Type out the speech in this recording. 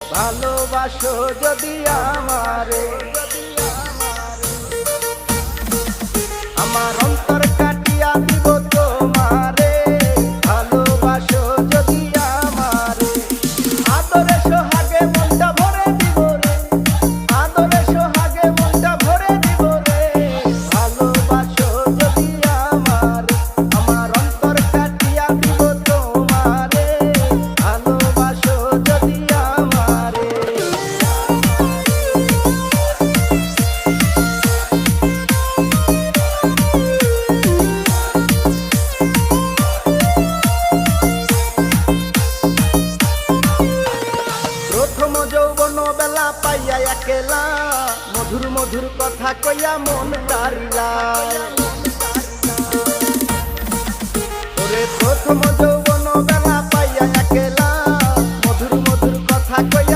ভালোবাসো যদি আমারে, আমার অন্তর কাটিয়া দিব তোমারে। ভালোবাসো যদি আমারে, আদরে সোহাগে মনটা ভরে দিব রে, আদরে সোহাগে মনটা ভরে দিব রে। ভালোবাসো যদি আমারে, আমার অন্তর কাটিয়া দিব তোমারে। ভালোবাসো যদি আমারে। প্রথম যৌবন বেলা পাইয়া একেলা, মধুর মধুর কথা কইয়া মন তারিলা। ওরে প্রথম যৌবন বেলা পাইয়া একেলা,